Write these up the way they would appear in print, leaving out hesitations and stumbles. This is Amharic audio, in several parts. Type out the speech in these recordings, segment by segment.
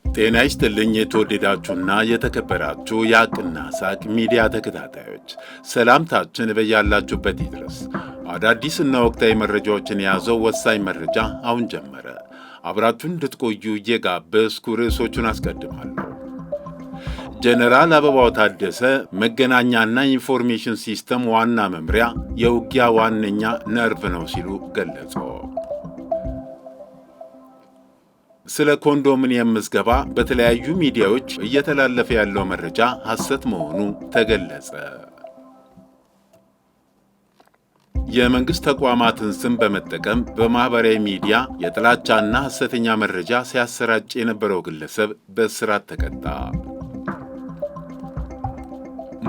ጤና ይስጥልኝ የተወደዳችሁና የተከበራችሁ የሐቅና ሳቅ ሚዲያ ተከታታዮች፣ ሰላምታችን በያላችሁበት ይድረስ። አዳዲስና ወቅታዊ መረጃዎችን የያዘው ወሳኝ መረጃ አሁን ጀመረ። አብራችሁን እንድትቆዩ እየጋበዝኩ ርዕሶቹን አስቀድማለሁ። ጀነራል አበባው ታደሰ መገናኛና ኢንፎርሜሽን ሲስተም ዋና መምሪያ የውጊያ ዋነኛ ነርቭ ነው ሲሉ ገለጹ። ስለ ኮንዶሚኒየም ምዝገባ በተለያዩ ሚዲያዎች እየተላለፈ ያለው መረጃ ሐሰት መሆኑ ተገለጸ። የመንግሥት ተቋማትን ስም በመጠቀም በማኅበራዊ ሚዲያ የጥላቻና ሐሰተኛ መረጃ ሲያሰራጭ የነበረው ግለሰብ በእስራት ተቀጣ።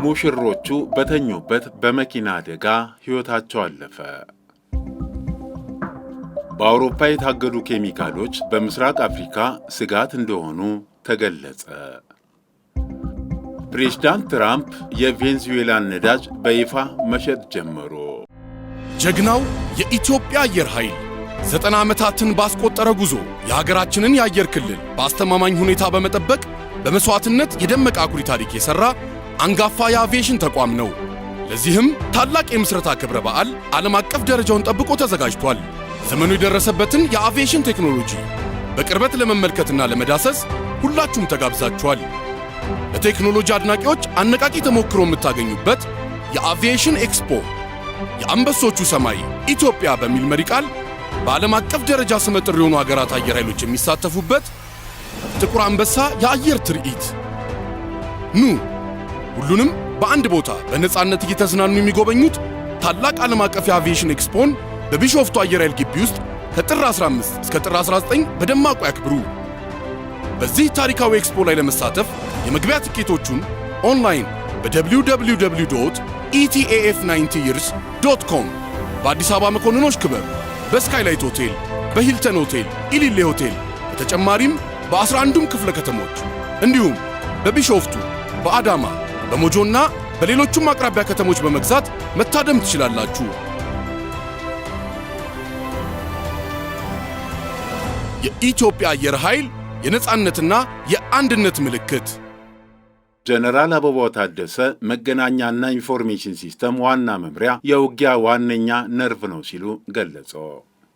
ሙሽሮቹ በተኙበት በመኪና አደጋ ሕይወታቸው አለፈ። በአውሮፓ የታገዱ ኬሚካሎች በምስራቅ አፍሪካ ስጋት እንደሆኑ ተገለጸ። ፕሬዝዳንት ትራምፕ የቬንዙዌላን ነዳጅ በይፋ መሸጥ ጀመሩ። ጀግናው የኢትዮጵያ አየር ኃይል 90 ዓመታትን ባስቆጠረ ጉዞ የሀገራችንን የአየር ክልል በአስተማማኝ ሁኔታ በመጠበቅ በመስዋዕትነት የደመቀ አኩሪ ታሪክ የሠራ አንጋፋ የአቪዬሽን ተቋም ነው። ለዚህም ታላቅ የምስረታ ክብረ በዓል ዓለም አቀፍ ደረጃውን ጠብቆ ተዘጋጅቷል። ዘመኑ የደረሰበትን የአቪዬሽን ቴክኖሎጂ በቅርበት ለመመልከትና ለመዳሰስ ሁላችሁም ተጋብዛችኋል። ለቴክኖሎጂ አድናቂዎች አነቃቂ ተሞክሮ የምታገኙበት የአቪዬሽን ኤክስፖ የአንበሶቹ ሰማይ ኢትዮጵያ በሚል መሪ ቃል በዓለም አቀፍ ደረጃ ስመጥር የሆኑ ሀገራት አየር ኃይሎች የሚሳተፉበት ጥቁር አንበሳ የአየር ትርኢት። ኑ ሁሉንም በአንድ ቦታ በነፃነት እየተዝናኑ የሚጎበኙት ታላቅ ዓለም አቀፍ የአቪዬሽን ኤክስፖን በቢሾፍቱ አየር ኃይል ግቢ ውስጥ ከጥር 15 እስከ ጥር 19 በደማቁ ያክብሩ። በዚህ ታሪካዊ ኤክስፖ ላይ ለመሳተፍ የመግቢያ ትኬቶቹን ኦንላይን በwww.etaf90years.com በአዲስ አበባ መኮንኖች ክበብ፣ በስካይላይት ሆቴል፣ በሂልተን ሆቴል፣ ኢሊሌ ሆቴል በተጨማሪም በ11ዱም ክፍለ ከተሞች እንዲሁም በቢሾፍቱ፣ በአዳማ፣ በሞጆና በሌሎቹም አቅራቢያ ከተሞች በመግዛት መታደም ትችላላችሁ። የኢትዮጵያ አየር ኃይል የነጻነትና የአንድነት ምልክት። ጀነራል አበባው ታደሰ መገናኛና ኢንፎርሜሽን ሲስተም ዋና መምሪያ የውጊያ ዋነኛ ነርቭ ነው ሲሉ ገለጹ።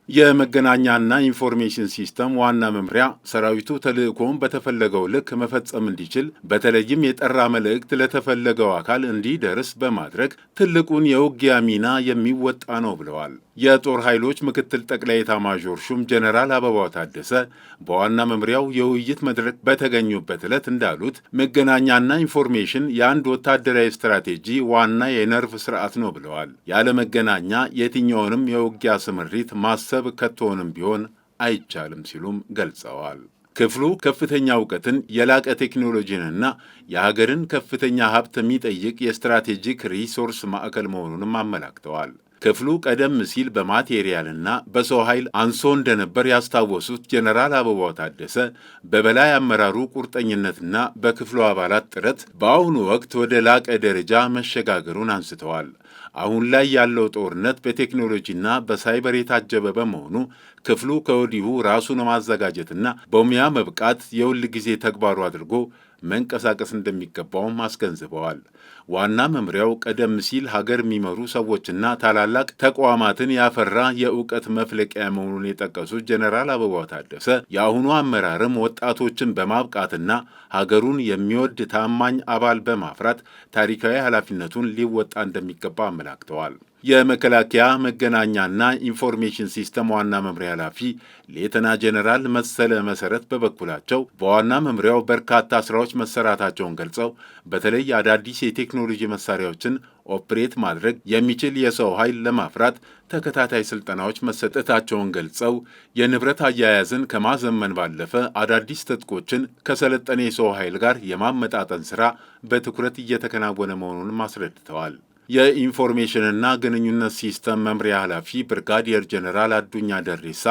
የመገናኛና ኢንፎርሜሽን ሲስተም ዋና መምሪያ ሰራዊቱ ተልዕኮውን በተፈለገው ልክ መፈጸም እንዲችል በተለይም የጠራ መልእክት ለተፈለገው አካል እንዲደርስ በማድረግ ትልቁን የውጊያ ሚና የሚወጣ ነው ብለዋል። የጦር ኃይሎች ምክትል ጠቅላይ ኤታማዦር ሹም ጀነራል አበባው ታደሰ በዋና መምሪያው የውይይት መድረክ በተገኙበት ዕለት እንዳሉት መገናኛና ኢንፎርሜሽን የአንድ ወታደራዊ ስትራቴጂ ዋና የነርቭ ስርዓት ነው ብለዋል። ያለ መገናኛ የትኛውንም የውጊያ ስምሪት ማሰብ ከቶንም ቢሆን አይቻልም ሲሉም ገልጸዋል። ክፍሉ ከፍተኛ እውቀትን፣ የላቀ ቴክኖሎጂንና የሀገርን ከፍተኛ ሀብት የሚጠይቅ የስትራቴጂክ ሪሶርስ ማዕከል መሆኑንም አመላክተዋል። ክፍሉ ቀደም ሲል በማቴሪያልና በሰው ኃይል አንሶ እንደነበር ያስታወሱት ጀነራል አበባው ታደሰ በበላይ አመራሩ ቁርጠኝነትና በክፍሉ አባላት ጥረት በአሁኑ ወቅት ወደ ላቀ ደረጃ መሸጋገሩን አንስተዋል። አሁን ላይ ያለው ጦርነት በቴክኖሎጂና በሳይበር የታጀበ በመሆኑ ክፍሉ ከወዲሁ ራሱን ማዘጋጀትና በሙያ መብቃት የሁል ጊዜ ተግባሩ አድርጎ መንቀሳቀስ እንደሚገባውም አስገንዝበዋል። ዋና መምሪያው ቀደም ሲል ሀገር የሚመሩ ሰዎችና ታላላቅ ተቋማትን ያፈራ የእውቀት መፍለቂያ መሆኑን የጠቀሱት ጀነራል አበባው ታደሰ የአሁኑ አመራርም ወጣቶችን በማብቃትና ሀገሩን የሚወድ ታማኝ አባል በማፍራት ታሪካዊ ኃላፊነቱን ሊወጣ እንደሚገባ አመላክተዋል። የመከላከያ መገናኛና ኢንፎርሜሽን ሲስተም ዋና መምሪያ ኃላፊ ሌተና ጄኔራል መሰለ መሰረት በበኩላቸው በዋና መምሪያው በርካታ ስራዎች መሰራታቸውን ገልጸው በተለይ አዳዲስ የቴክኖሎጂ መሳሪያዎችን ኦፕሬት ማድረግ የሚችል የሰው ኃይል ለማፍራት ተከታታይ ስልጠናዎች መሰጠታቸውን ገልጸው የንብረት አያያዝን ከማዘመን ባለፈ አዳዲስ ትጥቆችን ከሰለጠነ የሰው ኃይል ጋር የማመጣጠን ስራ በትኩረት እየተከናወነ መሆኑንም አስረድተዋል። የኢንፎርሜሽንና ግንኙነት ሲስተም መምሪያ ኃላፊ ብርጋዲየር ጄኔራል አዱኛ ደሬሳ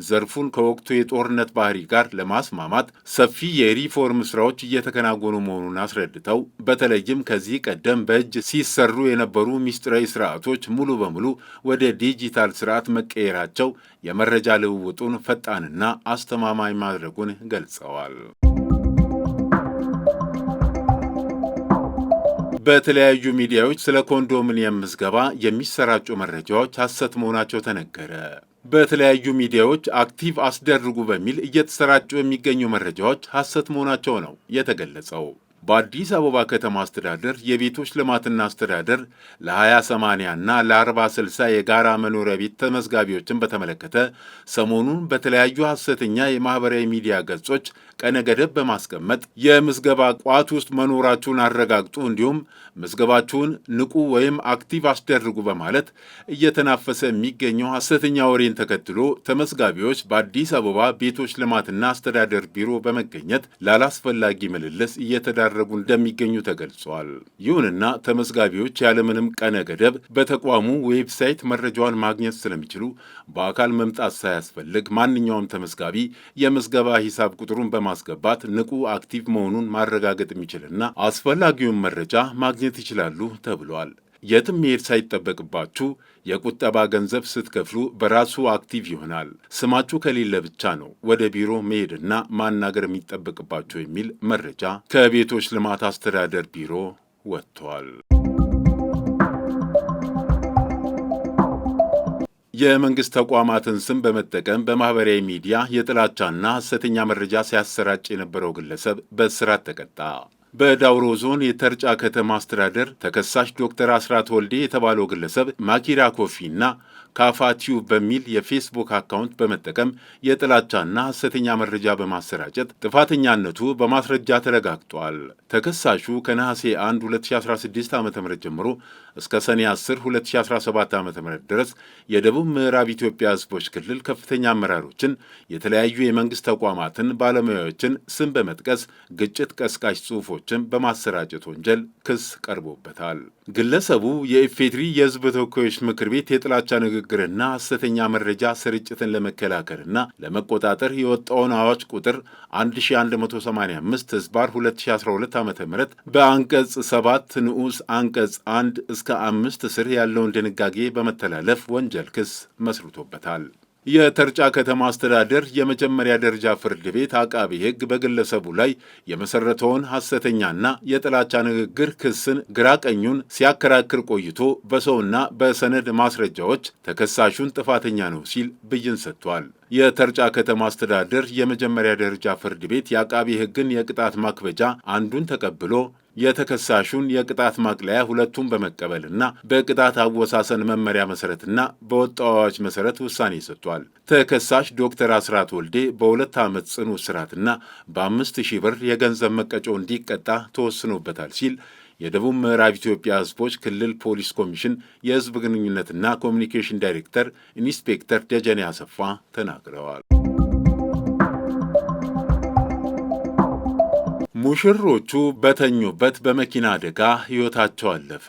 ዘርፉን ከወቅቱ የጦርነት ባህሪ ጋር ለማስማማት ሰፊ የሪፎርም ስራዎች እየተከናወኑ መሆኑን አስረድተው በተለይም ከዚህ ቀደም በእጅ ሲሰሩ የነበሩ ምስጢራዊ ስርዓቶች ሙሉ በሙሉ ወደ ዲጂታል ስርዓት መቀየራቸው የመረጃ ልውውጡን ፈጣንና አስተማማኝ ማድረጉን ገልጸዋል። በተለያዩ ሚዲያዎች ስለ ኮንዶሚኒየም ምዝገባ የሚሰራጩ መረጃዎች ሐሰት መሆናቸው ተነገረ። በተለያዩ ሚዲያዎች አክቲቭ አስደርጉ በሚል እየተሰራጩ የሚገኙ መረጃዎች ሐሰት መሆናቸው ነው የተገለጸው። በአዲስ አበባ ከተማ አስተዳደር የቤቶች ልማትና አስተዳደር ለ20/80 እና ለ40/60 የጋራ መኖሪያ ቤት ተመዝጋቢዎችን በተመለከተ ሰሞኑን በተለያዩ ሐሰተኛ የማኅበራዊ ሚዲያ ገጾች ቀነ ገደብ በማስቀመጥ የምዝገባ ቋት ውስጥ መኖራችሁን አረጋግጡ፣ እንዲሁም ምዝገባችሁን ንቁ ወይም አክቲቭ አስደርጉ በማለት እየተናፈሰ የሚገኘው ሐሰተኛ ወሬን ተከትሎ ተመዝጋቢዎች በአዲስ አበባ ቤቶች ልማትና አስተዳደር ቢሮ በመገኘት ላላስፈላጊ ምልልስ እየተዳረጉ እንደሚገኙ ተገልጿል። ይሁንና ተመዝጋቢዎች ያለምንም ቀነ ገደብ በተቋሙ ዌብሳይት መረጃዋን ማግኘት ስለሚችሉ በአካል መምጣት ሳያስፈልግ ማንኛውም ተመዝጋቢ የምዝገባ ሂሳብ ቁጥሩን በማስገባት ንቁ አክቲቭ መሆኑን ማረጋገጥ የሚችልና አስፈላጊውን መረጃ ማግኘት ይችላሉ ተብሏል። የትም መሄድ ሳይጠበቅባችሁ የቁጠባ ገንዘብ ስትከፍሉ በራሱ አክቲቭ ይሆናል። ስማችሁ ከሌለ ብቻ ነው ወደ ቢሮ መሄድና ማናገር የሚጠበቅባችሁ የሚል መረጃ ከቤቶች ልማት አስተዳደር ቢሮ ወጥቷል። የመንግሥት ተቋማትን ስም በመጠቀም በማኅበራዊ ሚዲያ የጥላቻና ሐሰተኛ መረጃ ሲያሰራጭ የነበረው ግለሰብ በእስራት ተቀጣ። በዳውሮ ዞን የተርጫ ከተማ አስተዳደር ተከሳሽ ዶክተር አስራት ወልዴ የተባለው ግለሰብ ማኪራ ኮፊና ካፋ ቲዩብ በሚል የፌስቡክ አካውንት በመጠቀም የጥላቻና ሐሰተኛ መረጃ በማሰራጨት ጥፋተኛነቱ በማስረጃ ተረጋግጧል። ተከሳሹ ከነሐሴ 1 2016 ዓ ም ጀምሮ እስከ ሰኔ 10 2017 ዓ ም ድረስ የደቡብ ምዕራብ ኢትዮጵያ ሕዝቦች ክልል ከፍተኛ አመራሮችን፣ የተለያዩ የመንግሥት ተቋማትን ባለሙያዎችን ስም በመጥቀስ ግጭት ቀስቃሽ ጽሑፎችን በማሰራጨት ወንጀል ክስ ቀርቦበታል። ግለሰቡ የኢፌድሪ የሕዝብ ተወካዮች ምክር ቤት የጥላቻ ንግግርና ሐሰተኛ መረጃ ስርጭትን ለመከላከልና ለመቆጣጠር የወጣውን አዋጅ ቁጥር 1185 ህዝባር 2012 ዓ ም በአንቀጽ 7 ንዑስ አንቀጽ 1 እስከ 5 ስር ያለውን ድንጋጌ በመተላለፍ ወንጀል ክስ መስርቶበታል። የተርጫ ከተማ አስተዳደር የመጀመሪያ ደረጃ ፍርድ ቤት አቃቢ ሕግ በግለሰቡ ላይ የመሰረተውን ሐሰተኛና የጥላቻ ንግግር ክስን ግራ ቀኙን ሲያከራክር ቆይቶ በሰውና በሰነድ ማስረጃዎች ተከሳሹን ጥፋተኛ ነው ሲል ብይን ሰጥቷል። የተርጫ ከተማ አስተዳደር የመጀመሪያ ደረጃ ፍርድ ቤት የአቃቢ ሕግን የቅጣት ማክበጃ አንዱን ተቀብሎ የተከሳሹን የቅጣት ማቅለያ ሁለቱን በመቀበልና በቅጣት አወሳሰን መመሪያ መሰረትና በወጣው አዋጅ መሰረት ውሳኔ ሰጥቷል። ተከሳሽ ዶክተር አስራት ወልዴ በ2 ዓመት ጽኑ እስራትና በ5,000 ብር የገንዘብ መቀጮ እንዲቀጣ ተወስኖበታል ሲል የደቡብ ምዕራብ ኢትዮጵያ ሕዝቦች ክልል ፖሊስ ኮሚሽን የሕዝብ ግንኙነትና ኮሚኒኬሽን ዳይሬክተር ኢንስፔክተር ደጀኔ አሰፋ ተናግረዋል። ሙሽሮቹ በተኙበት በመኪና አደጋ ሕይወታቸው አለፈ።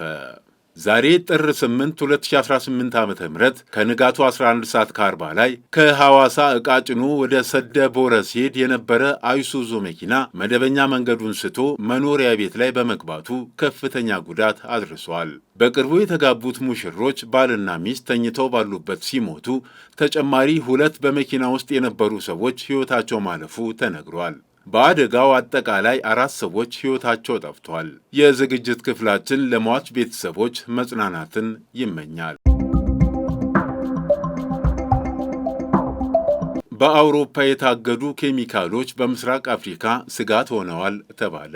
ዛሬ ጥር 8 2018 ዓ ም ከንጋቱ 11 ሰዓት ከ40 ላይ ከሐዋሳ ዕቃ ጭኖ ወደ ሰደ ቦረ ሲሄድ የነበረ አይሱዙ መኪና መደበኛ መንገዱን ስቶ መኖሪያ ቤት ላይ በመግባቱ ከፍተኛ ጉዳት አድርሷል። በቅርቡ የተጋቡት ሙሽሮች ባልና ሚስት ተኝተው ባሉበት ሲሞቱ ተጨማሪ 2 በመኪና ውስጥ የነበሩ ሰዎች ሕይወታቸው ማለፉ ተነግሯል። በአደጋው አጠቃላይ 4 ሰዎች ሕይወታቸው ጠፍቷል። የዝግጅት ክፍላችን ለሟች ቤተሰቦች መጽናናትን ይመኛል። በአውሮፓ የታገዱ ኬሚካሎች በምስራቅ አፍሪካ ስጋት ሆነዋል ተባለ።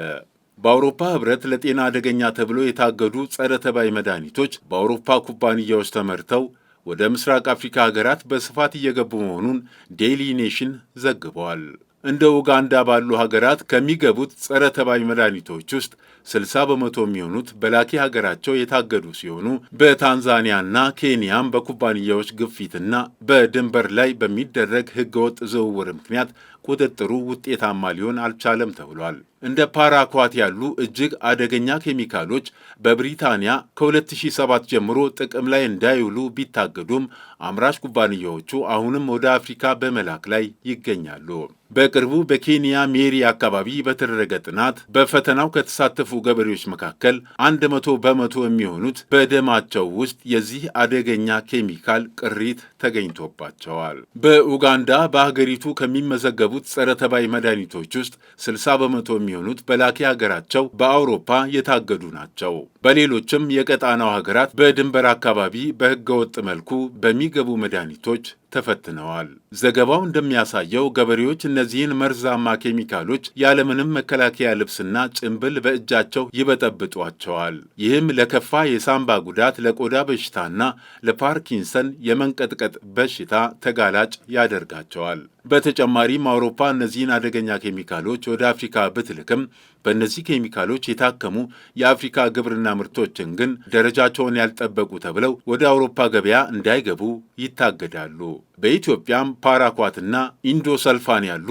በአውሮፓ ህብረት ለጤና አደገኛ ተብሎ የታገዱ ጸረ ተባይ መድኃኒቶች በአውሮፓ ኩባንያዎች ተመርተው ወደ ምስራቅ አፍሪካ ሀገራት በስፋት እየገቡ መሆኑን ዴይሊ ኔሽን ዘግቧል። እንደ ኡጋንዳ ባሉ ሀገራት ከሚገቡት ጸረ ተባይ መድኃኒቶች ውስጥ 60 በመቶ የሚሆኑት በላኪ ሀገራቸው የታገዱ ሲሆኑ በታንዛኒያና ኬንያም በኩባንያዎች ግፊትና በድንበር ላይ በሚደረግ ህገወጥ ዝውውር ምክንያት ቁጥጥሩ ውጤታማ ሊሆን አልቻለም ተብሏል። እንደ ፓራኳት ያሉ እጅግ አደገኛ ኬሚካሎች በብሪታንያ ከ2007 ጀምሮ ጥቅም ላይ እንዳይውሉ ቢታገዱም አምራች ኩባንያዎቹ አሁንም ወደ አፍሪካ በመላክ ላይ ይገኛሉ። በቅርቡ በኬንያ ሜሪ አካባቢ በተደረገ ጥናት በፈተናው ከተሳተፉ ገበሬዎች መካከል 100 በመቶ የሚሆኑት በደማቸው ውስጥ የዚህ አደገኛ ኬሚካል ቅሪት ተገኝቶባቸዋል። በኡጋንዳ በሀገሪቱ ከሚመዘገቡት ጸረ ተባይ መድኃኒቶች ውስጥ 60 በመቶ የሚሆኑት በላኪ ሀገራቸው በአውሮፓ የታገዱ ናቸው። በሌሎችም የቀጣናው ሀገራት በድንበር አካባቢ በህገወጥ መልኩ በሚገቡ መድኃኒቶች ተፈትነዋል። ዘገባው እንደሚያሳየው ገበሬዎች እነዚህን መርዛማ ኬሚካሎች ያለምንም መከላከያ ልብስና ጭንብል በእጃቸው ይበጠብጧቸዋል። ይህም ለከፋ የሳምባ ጉዳት፣ ለቆዳ በሽታና ለፓርኪንሰን የመንቀጥቀጥ በሽታ ተጋላጭ ያደርጋቸዋል። በተጨማሪም አውሮፓ እነዚህን አደገኛ ኬሚካሎች ወደ አፍሪካ ብትልክም በእነዚህ ኬሚካሎች የታከሙ የአፍሪካ ግብርና ምርቶችን ግን ደረጃቸውን ያልጠበቁ ተብለው ወደ አውሮፓ ገበያ እንዳይገቡ ይታገዳሉ። በኢትዮጵያም ፓራኳትና ኢንዶሰልፋን ያሉ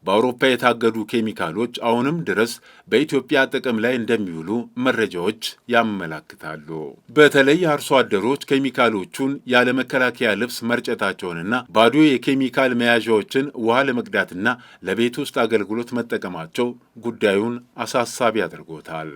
በአውሮፓ የታገዱ ኬሚካሎች አሁንም ድረስ በኢትዮጵያ ጥቅም ላይ እንደሚውሉ መረጃዎች ያመላክታሉ። በተለይ አርሶ አደሮች ኬሚካሎቹን ያለመከላከያ ልብስ መርጨታቸውንና ባዶ የኬሚካል መያዣዎችን ውሃ ለመቅዳትና ለቤት ውስጥ አገልግሎት መጠቀማቸው ጉዳዩን አሳሳቢ አድርጎታል።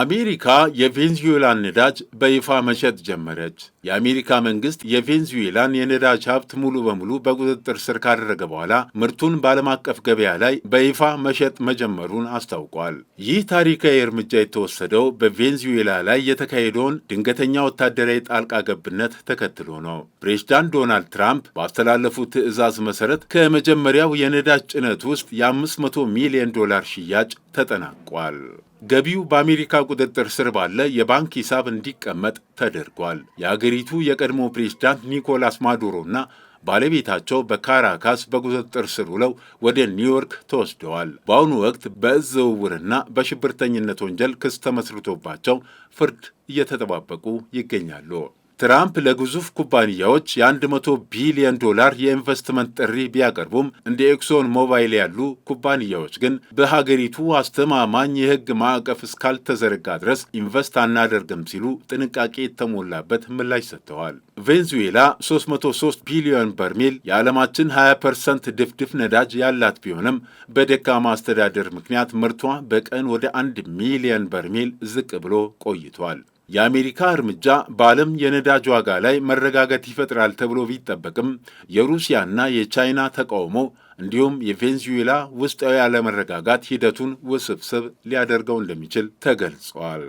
አሜሪካ የቬንዙዌላን ነዳጅ በይፋ መሸጥ ጀመረች። የአሜሪካ መንግስት የቬንዙዌላን የነዳጅ ሀብት ሙሉ በሙሉ በቁጥጥር ስር ካደረገ በኋላ ምርቱን በዓለም አቀፍ ገበያ ላይ በይፋ መሸጥ መጀመሩን አስታውቋል። ይህ ታሪካዊ እርምጃ የተወሰደው በቬንዙዌላ ላይ የተካሄደውን ድንገተኛ ወታደራዊ ጣልቃ ገብነት ተከትሎ ነው። ፕሬዝዳንት ዶናልድ ትራምፕ ባስተላለፉት ትዕዛዝ መሰረት ከመጀመሪያው የነዳጅ ጭነት ውስጥ የ500 ሚሊዮን ዶላር ሽያጭ ተጠናቋል። ገቢው በአሜሪካ ቁጥጥር ስር ባለ የባንክ ሂሳብ እንዲቀመጥ ተደርጓል። የአገሪቱ የቀድሞ ፕሬዝዳንት ኒኮላስ ማዱሮና ባለቤታቸው በካራካስ በቁጥጥር ስር ውለው ወደ ኒውዮርክ ተወስደዋል። በአሁኑ ወቅት በእጽ ዝውውርና በሽብርተኝነት ወንጀል ክስ ተመስርቶባቸው ፍርድ እየተጠባበቁ ይገኛሉ። ትራምፕ ለግዙፍ ኩባንያዎች የ100 ቢሊዮን ዶላር የኢንቨስትመንት ጥሪ ቢያቀርቡም እንደ ኤክሶን ሞባይል ያሉ ኩባንያዎች ግን በሀገሪቱ አስተማማኝ የሕግ ማዕቀፍ እስካልተዘረጋ ድረስ ኢንቨስት አናደርግም ሲሉ ጥንቃቄ የተሞላበት ምላሽ ሰጥተዋል። ቬንዙዌላ 303 ቢሊዮን በርሜል የዓለማችን 20% ድፍድፍ ነዳጅ ያላት ቢሆንም በደካማ አስተዳደር ምክንያት ምርቷ በቀን ወደ 1 ሚሊዮን በርሜል ዝቅ ብሎ ቆይቷል። የአሜሪካ እርምጃ በዓለም የነዳጅ ዋጋ ላይ መረጋጋት ይፈጥራል ተብሎ ቢጠበቅም የሩሲያና የቻይና ተቃውሞ እንዲሁም የቬንዙዌላ ውስጣዊ አለመረጋጋት ሂደቱን ውስብስብ ሊያደርገው እንደሚችል ተገልጿል።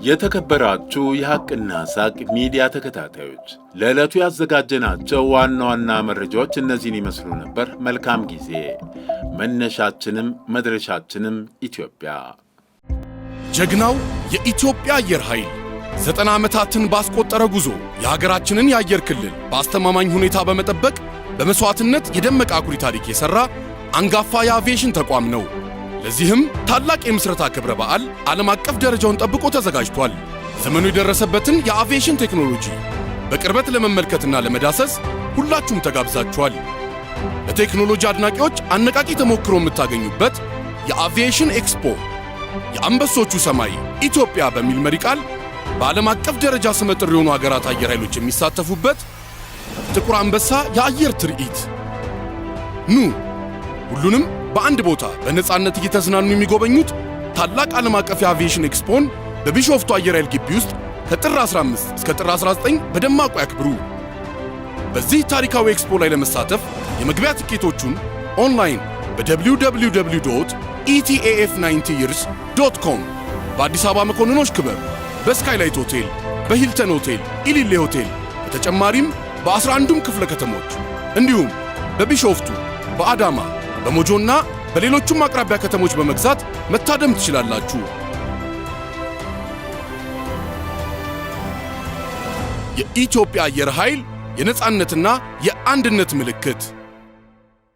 የተከበራችሁ የሐቅና ሳቅ ሚዲያ ተከታታዮች ለዕለቱ ያዘጋጀናቸው ዋና ዋና መረጃዎች እነዚህን ይመስሉ ነበር። መልካም ጊዜ። መነሻችንም መድረሻችንም ኢትዮጵያ። ጀግናው የኢትዮጵያ አየር ኃይል 90 ዓመታትን ባስቆጠረ ጉዞ የሀገራችንን የአየር ክልል በአስተማማኝ ሁኔታ በመጠበቅ በመስዋዕትነት የደመቀ አኩሪ ታሪክ የሠራ አንጋፋ የአቪዬሽን ተቋም ነው። ለዚህም ታላቅ የምስረታ ክብረ በዓል ዓለም አቀፍ ደረጃውን ጠብቆ ተዘጋጅቷል። ዘመኑ የደረሰበትን የአቪዬሽን ቴክኖሎጂ በቅርበት ለመመልከትና ለመዳሰስ ሁላችሁም ተጋብዛችኋል። ለቴክኖሎጂ አድናቂዎች አነቃቂ ተሞክሮ የምታገኙበት የአቪዬሽን ኤክስፖ የአንበሶቹ ሰማይ ኢትዮጵያ በሚል መሪ ቃል በዓለም አቀፍ ደረጃ ስመጥር የሆኑ ሀገራት አየር ኃይሎች የሚሳተፉበት ጥቁር አንበሳ የአየር ትርኢት። ኑ ሁሉንም በአንድ ቦታ በነፃነት እየተዝናኑ የሚጎበኙት ታላቅ ዓለም አቀፍ የአቪዬሽን ኤክስፖን በቢሾፍቱ አየር ኃይል ግቢ ውስጥ ከጥር 15 እስከ ጥር 19 በደማቁ ያክብሩ። በዚህ ታሪካዊ ኤክስፖ ላይ ለመሳተፍ የመግቢያ ትኬቶቹን ኦንላይን በwww.etaf90years.com በአዲስ አበባ መኮንኖች ክበብ፣ በስካይላይት ሆቴል፣ በሂልተን ሆቴል፣ ኢሊሌ ሆቴል በተጨማሪም በ11ዱም ክፍለ ከተሞች እንዲሁም በቢሾፍቱ በአዳማ በሞጆና በሌሎችም አቅራቢያ ከተሞች በመግዛት መታደም ትችላላችሁ። የኢትዮጵያ አየር ኃይል የነጻነትና የአንድነት ምልክት